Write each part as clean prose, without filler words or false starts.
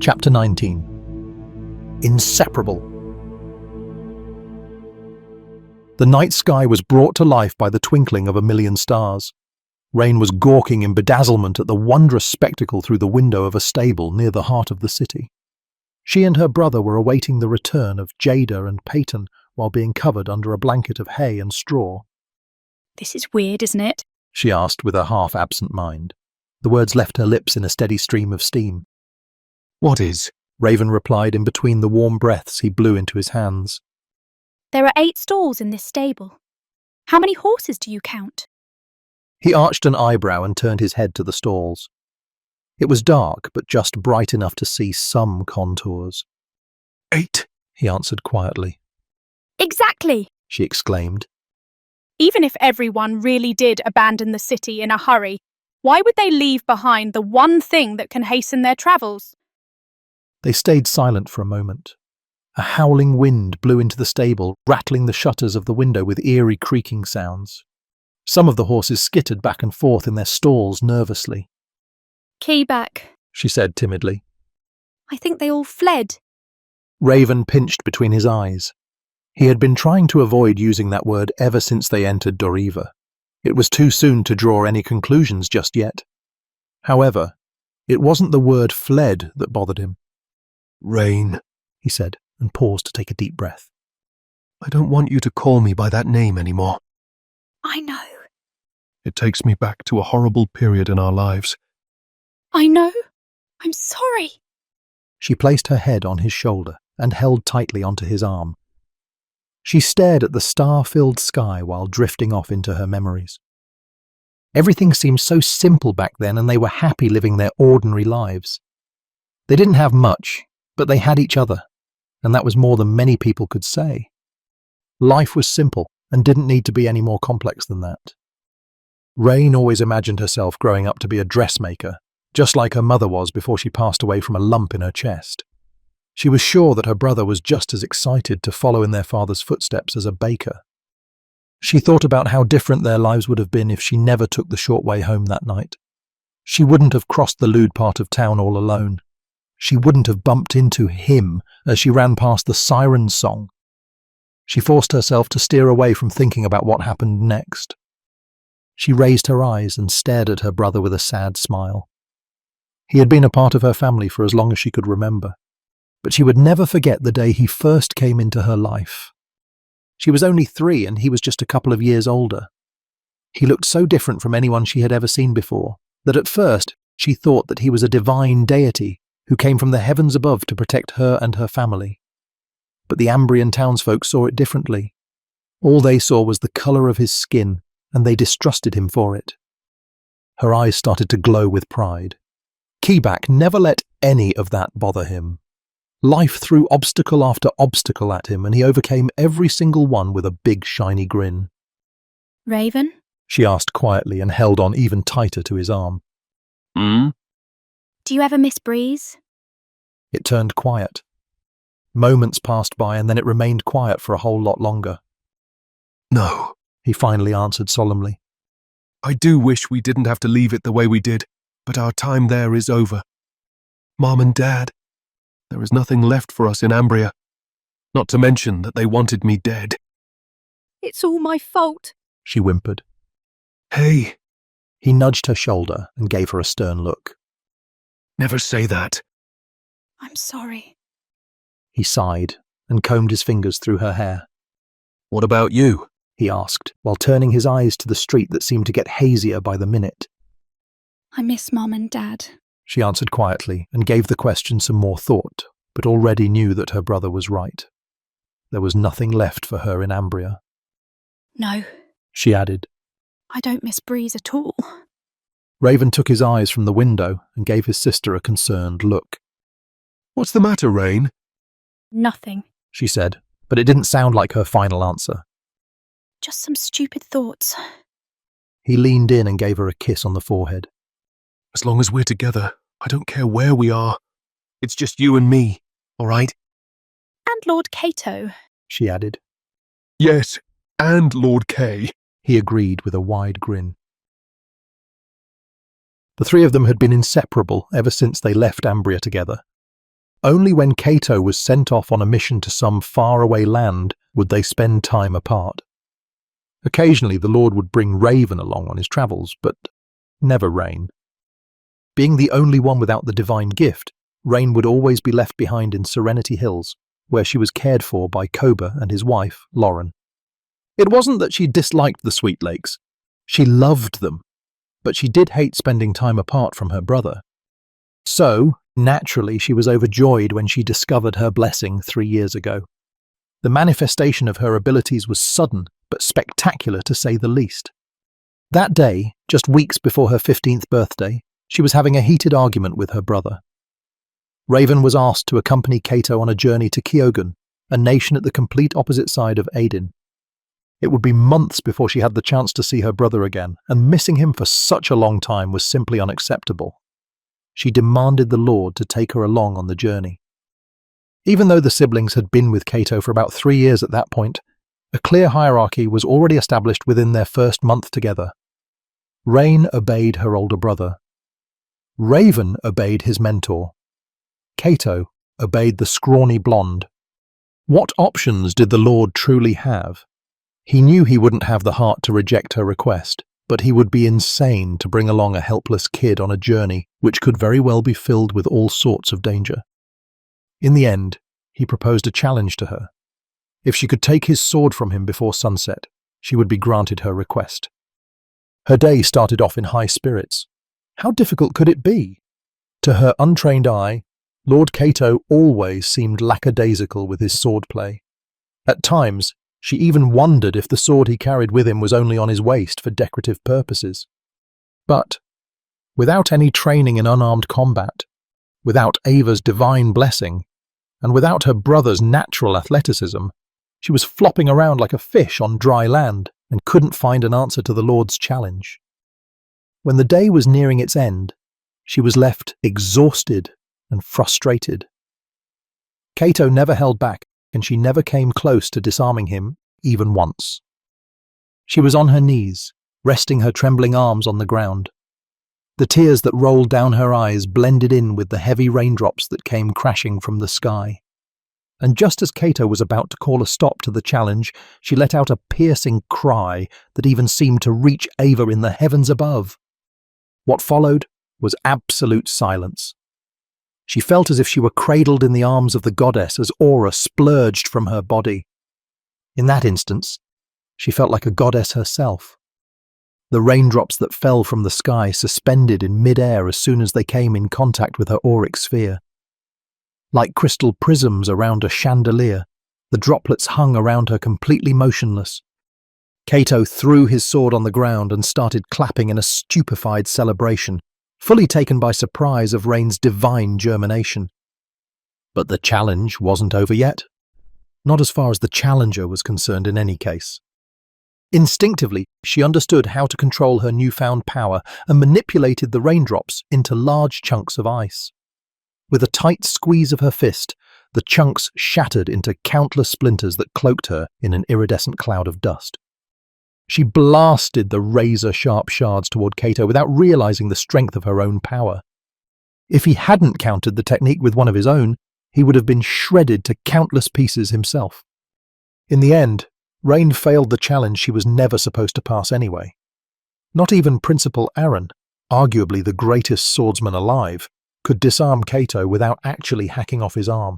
Chapter 19. Inseparable. The night sky was brought to life by the twinkling of a million stars. Rain was gawking in bedazzlement at the wondrous spectacle through the window of a stable near the heart of the city. She and her brother were awaiting the return of Jada and Peyton while being covered under a blanket of hay and straw. "This is weird, isn't it?" she asked with a half-absent mind. The words left her lips in a steady stream of steam. "What is?" Raven replied in between the warm breaths he blew into his hands. "There are 8 stalls in this stable. How many horses do you count?" He arched an eyebrow and turned his head to the stalls. It was dark, but just bright enough to see some contours. 8, he answered quietly. "Exactly!" she exclaimed. "Even if everyone really did abandon the city in a hurry, why would they leave behind the one thing that can hasten their travels?" They stayed silent for a moment. A howling wind blew into the stable, rattling the shutters of the window with eerie creaking sounds. Some of the horses skittered back and forth in their stalls nervously. "Key back," she said timidly. "I think they all fled." Raven pinched between his eyes. He had been trying to avoid using that word ever since they entered Doriva. It was too soon to draw any conclusions just yet. However, it wasn't the word fled that bothered him. "Rain," he said, and paused to take a deep breath. "I don't want you to call me by that name anymore. "I know. It takes me back to a horrible period in our lives." I know. I'm sorry." She placed her head on his shoulder and held tightly onto his arm. She stared at the star-filled sky while drifting off into her memories. Everything seemed so simple back then, and they were happy living their ordinary lives. They didn't have much, but they had each other, and that was more than many people could say. Life was simple and didn't need to be any more complex than that. Rain always imagined herself growing up to be a dressmaker, just like her mother was before she passed away from a lump in her chest. She was sure that her brother was just as excited to follow in their father's footsteps as a baker. She thought about how different their lives would have been if she never took the short way home that night. She wouldn't have crossed the lewd part of town all alone. She wouldn't have bumped into him as she ran past the siren song. She forced herself to steer away from thinking about what happened next. She raised her eyes and stared at her brother with a sad smile. He had been a part of her family for as long as she could remember, but she would never forget the day he first came into her life. She was only 3 and he was just a couple of years older. He looked so different from anyone she had ever seen before that at first she thought that he was a divine deity who came from the heavens above to protect her and her family. But the Ambrian townsfolk saw it differently. All they saw was the colour of his skin, and they distrusted him for it. Her eyes started to glow with pride. Keyback never let any of that bother him. Life threw obstacle after obstacle at him, and he overcame every single one with a big shiny grin. "Raven?" she asked quietly and held on even tighter to his arm. "Do you ever miss Breeze?" It turned quiet. Moments passed by and then it remained quiet for a whole lot longer. "No, He finally answered solemnly. I do wish we didn't have to leave it the way we did, but our time there is over. Mom and Dad, there is nothing left for us in Ambria, not to mention that they wanted me dead." "It's all my fault." She whimpered. "Hey, He nudged her shoulder and gave her a stern look. never say that." "I'm sorry." He sighed and combed his fingers through her hair. "What about you?" he asked, while turning his eyes to the street that seemed to get hazier by the minute. "I miss Mom and Dad." She answered quietly and gave the question some more thought, but already knew that her brother was right. There was nothing left for her in Ambria. "No, She added. I don't miss Breeze at all." Raven took his eyes from the window and gave his sister a concerned look. "What's the matter, Rain?" "Nothing. She said, but it didn't sound like her final answer. Just some stupid thoughts." He leaned in and gave her a kiss on the forehead. "As long as we're together, I don't care where we are. It's just you and me, all right?" "And Lord Cato." She added. "Yes, and Lord K." He agreed with a wide grin. The 3 of them had been inseparable ever since they left Ambria together. Only when Cato was sent off on a mission to some faraway land would they spend time apart. Occasionally the Lord would bring Raven along on his travels, but never Rain. Being the only one without the divine gift, Rain would always be left behind in Serenity Hills, where she was cared for by Koba and his wife, Lauren. It wasn't that she disliked the Sweet Lakes. She loved them, but she did hate spending time apart from her brother. So, naturally, she was overjoyed when she discovered her blessing 3 years ago. The manifestation of her abilities was sudden, but spectacular to say the least. That day, just weeks before her 15th birthday, she was having a heated argument with her brother. Raven was asked to accompany Cato on a journey to Kyogen, a nation at the complete opposite side of Aden. It would be months before she had the chance to see her brother again, and missing him for such a long time was simply unacceptable. She demanded the Lord to take her along on the journey. Even though the siblings had been with Cato for about 3 years at that point, a clear hierarchy was already established within their first month together. Rain obeyed her older brother. Raven obeyed his mentor. Cato obeyed the scrawny blonde. What options did the Lord truly have? He knew he wouldn't have the heart to reject her request, but he would be insane to bring along a helpless kid on a journey which could very well be filled with all sorts of danger. In the end, he proposed a challenge to her. If she could take his sword from him before sunset, she would be granted her request. Her day started off in high spirits. How difficult could it be? To her untrained eye, Lord Cato always seemed lackadaisical with his swordplay. At times, she even wondered if the sword he carried with him was only on his waist for decorative purposes. But, without any training in unarmed combat, without Ava's divine blessing, and without her brother's natural athleticism, she was flopping around like a fish on dry land and couldn't find an answer to the Lord's challenge. When the day was nearing its end, she was left exhausted and frustrated. Cato never held back, and she never came close to disarming him, even once. She was on her knees, resting her trembling arms on the ground. The tears that rolled down her eyes blended in with the heavy raindrops that came crashing from the sky. And just as Cato was about to call a stop to the challenge, she let out a piercing cry that even seemed to reach Ava in the heavens above. What followed was absolute silence. She felt as if she were cradled in the arms of the goddess as aura splurged from her body. In that instance, she felt like a goddess herself. The raindrops that fell from the sky suspended in mid-air as soon as they came in contact with her auric sphere. Like crystal prisms around a chandelier, the droplets hung around her completely motionless. Cato threw his sword on the ground and started clapping in a stupefied celebration, fully taken by surprise of Rain's divine germination. But the challenge wasn't over yet. Not as far as the challenger was concerned in any case. Instinctively, she understood how to control her newfound power and manipulated the raindrops into large chunks of ice. With a tight squeeze of her fist, the chunks shattered into countless splinters that cloaked her in an iridescent cloud of dust. She blasted the razor-sharp shards toward Cato without realizing the strength of her own power. If he hadn't countered the technique with one of his own, he would have been shredded to countless pieces himself. In the end, Rain failed the challenge she was never supposed to pass anyway. Not even Principal Aaron, arguably the greatest swordsman alive, could disarm Cato without actually hacking off his arm.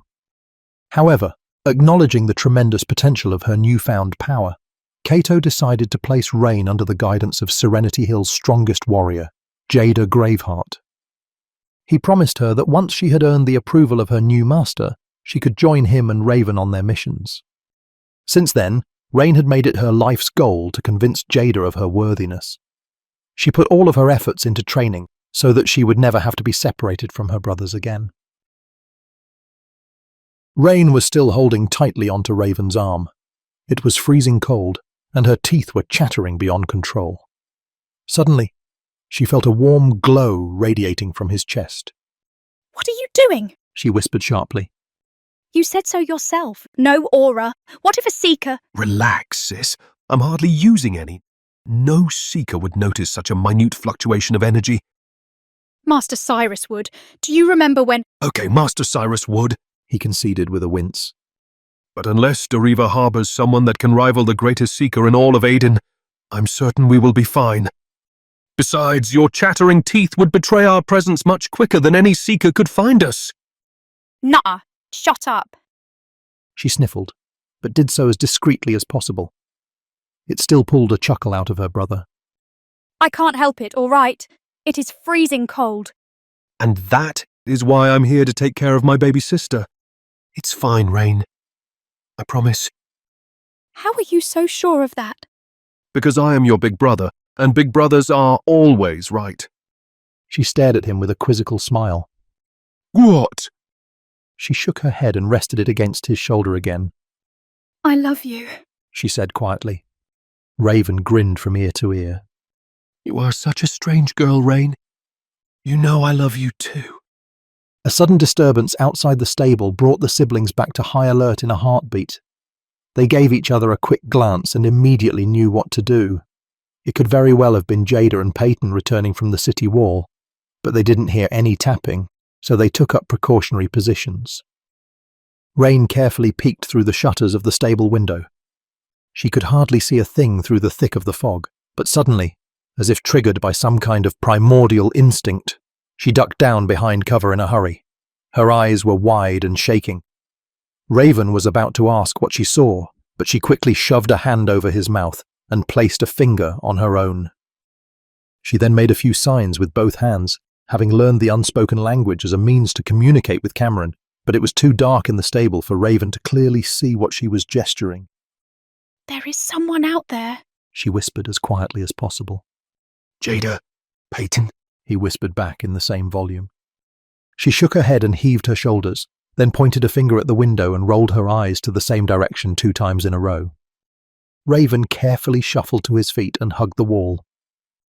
However, acknowledging the tremendous potential of her newfound power, Cato decided to place Rain under the guidance of Serenity Hill's strongest warrior, Jada Graveheart. He promised her that once she had earned the approval of her new master, she could join him and Raven on their missions. Since then, Rain had made it her life's goal to convince Jada of her worthiness. She put all of her efforts into training so that she would never have to be separated from her brothers again. Rain was still holding tightly onto Raven's arm. It was freezing cold, and her teeth were chattering beyond control. Suddenly, she felt a warm glow radiating from his chest. What are you doing? She whispered sharply. You said so yourself. No aura. What if a seeker... Relax, sis. I'm hardly using any. No seeker would notice such a minute fluctuation of energy. Master Cyrus would. Do you remember when... Okay, Master Cyrus would. he conceded with a wince. But unless Deriva harbors someone that can rival the greatest seeker in all of Aden, I'm certain we will be fine. Besides, your chattering teeth would betray our presence much quicker than any seeker could find us. Nuh-uh. Shut up. She sniffled, but did so as discreetly as possible. It still pulled a chuckle out of her brother. I can't help it, all right? It is freezing cold. And that is why I'm here to take care of my baby sister. It's fine, Rain. I promise. How are you so sure of that? Because I am your big brother, and big brothers are always right. She stared at him with a quizzical smile. What? She shook her head and rested it against his shoulder again. I love you, she said quietly. Raven grinned from ear to ear. You are such a strange girl, Rain. You know I love you too. A sudden disturbance outside the stable brought the siblings back to high alert in a heartbeat. They gave each other a quick glance and immediately knew what to do. It could very well have been Jada and Peyton returning from the city wall, but they didn't hear any tapping, so they took up precautionary positions. Rain carefully peeked through the shutters of the stable window. She could hardly see a thing through the thick of the fog, but suddenly, as if triggered by some kind of primordial instinct, she ducked down behind cover in a hurry. Her eyes were wide and shaking. Raven was about to ask what she saw, but she quickly shoved a hand over his mouth and placed a finger on her own. She then made a few signs with both hands, having learned the unspoken language as a means to communicate with Cameron, but it was too dark in the stable for Raven to clearly see what she was gesturing. There is someone out there, she whispered as quietly as possible. Jada, Peyton, he whispered back in the same volume. She shook her head and heaved her shoulders, then pointed a finger at the window and rolled her eyes to the same direction 2 times in a row. Raven carefully shuffled to his feet and hugged the wall.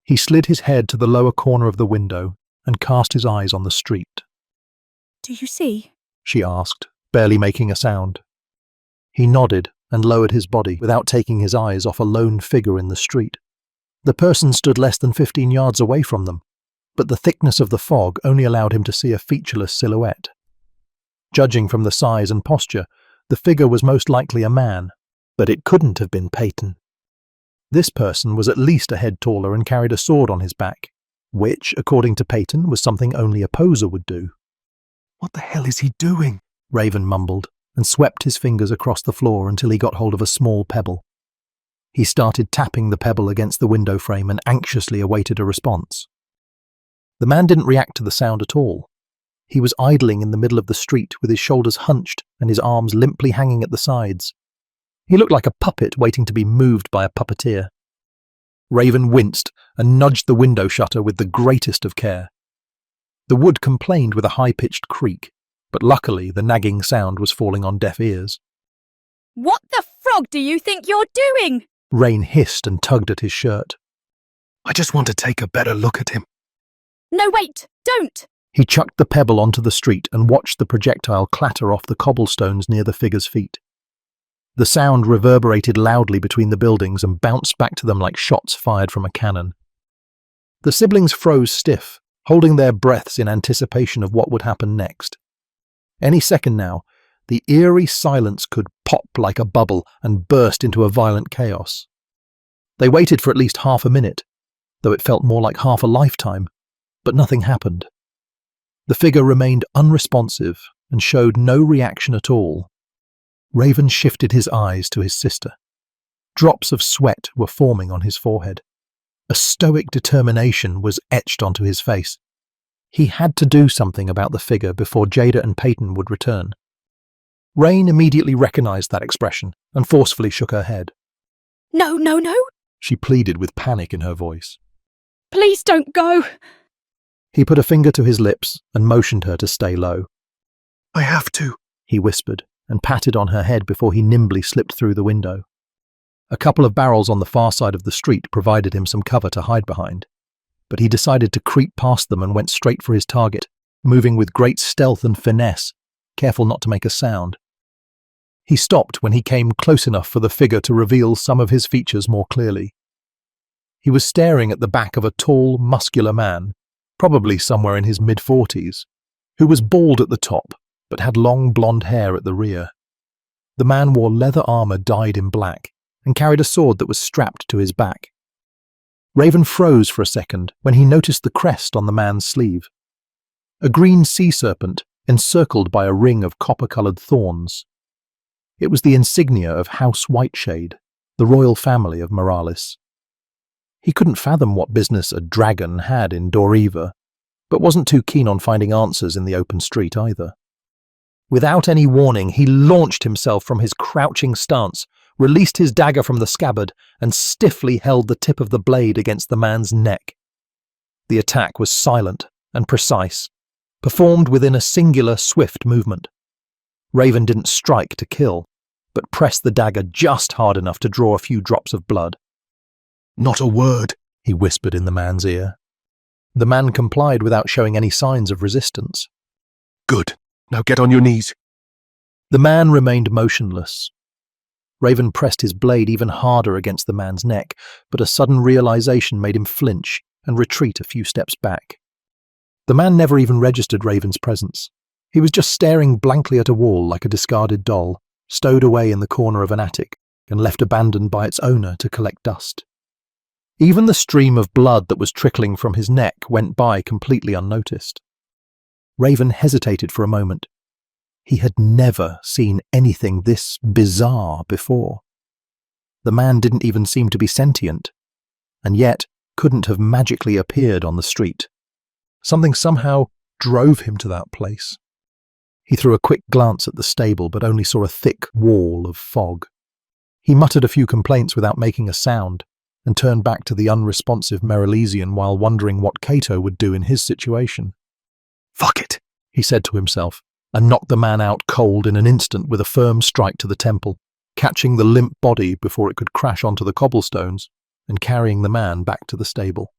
He slid his head to the lower corner of the window and cast his eyes on the street. Do you see? She asked, barely making a sound. He nodded and lowered his body without taking his eyes off a lone figure in the street. The person stood less than 15 yards away from them, but the thickness of the fog only allowed him to see a featureless silhouette. Judging from the size and posture, the figure was most likely a man, but it couldn't have been Peyton. This person was at least a head taller and carried a sword on his back, which, according to Peyton, was something only a poser would do. What the hell is he doing? Raven mumbled, and swept his fingers across the floor until he got hold of a small pebble. He started tapping the pebble against the window frame and anxiously awaited a response. The man didn't react to the sound at all. He was idling in the middle of the street with his shoulders hunched and his arms limply hanging at the sides. He looked like a puppet waiting to be moved by a puppeteer. Raven winced and nudged the window shutter with the greatest of care. The wood complained with a high-pitched creak, but luckily the nagging sound was falling on deaf ears. What the frog do you think you're doing? Rain hissed and tugged at his shirt. I just want to take a better look at him. No, wait, don't! He chucked the pebble onto the street and watched the projectile clatter off the cobblestones near the figure's feet. The sound reverberated loudly between the buildings and bounced back to them like shots fired from a cannon. The siblings froze stiff, holding their breaths in anticipation of what would happen next. Any second now, the eerie silence could pop like a bubble and burst into a violent chaos. They waited for at least half a minute, though it felt more like half a lifetime, but nothing happened. The figure remained unresponsive and showed no reaction at all. Raven shifted his eyes to his sister. Drops of sweat were forming on his forehead. A stoic determination was etched onto his face. He had to do something about the figure before Jada and Peyton would return. Rain immediately recognized that expression and forcefully shook her head. No, no, no! She pleaded with panic in her voice. Please don't go! He put a finger to his lips and motioned her to stay low. I have to, he whispered, and patted on her head before he nimbly slipped through the window. A couple of barrels on the far side of the street provided him some cover to hide behind, but he decided to creep past them and went straight for his target, moving with great stealth and finesse, careful not to make a sound. He stopped when he came close enough for the figure to reveal some of his features more clearly. He was staring at the back of a tall, muscular man, probably somewhere in his mid-40s, who was bald at the top but had long blonde hair at the rear. The man wore leather armor dyed in black and carried a sword that was strapped to his back. Raven froze for a second when he noticed the crest on the man's sleeve. A green sea serpent encircled by a ring of copper-coloured thorns. It was the insignia of House Whiteshade, the royal family of Moralis. He couldn't fathom what business a dragon had in Doriva, but wasn't too keen on finding answers in the open street either. Without any warning, he launched himself from his crouching stance, released his dagger from the scabbard, and stiffly held the tip of the blade against the man's neck. The attack was silent and precise, performed within a singular, swift movement. Raven didn't strike to kill, but pressed the dagger just hard enough to draw a few drops of blood. Not a word, he whispered in the man's ear. The man complied without showing any signs of resistance. Good. Now get on your knees. The man remained motionless. Raven pressed his blade even harder against the man's neck, but a sudden realization made him flinch and retreat a few steps back. The man never even registered Raven's presence. He was just staring blankly at a wall like a discarded doll, stowed away in the corner of an attic and left abandoned by its owner to collect dust. Even the stream of blood that was trickling from his neck went by completely unnoticed. Raven hesitated for a moment. He had never seen anything this bizarre before. The man didn't even seem to be sentient, and yet couldn't have magically appeared on the street. Something somehow drove him to that place. He threw a quick glance at the stable, but only saw a thick wall of fog. He muttered a few complaints without making a sound, and turned back to the unresponsive Merylesian while wondering what Cato would do in his situation. Fuck it, he said to himself, and knocked the man out cold in an instant with a firm strike to the temple, catching the limp body before it could crash onto the cobblestones and carrying the man back to the stable.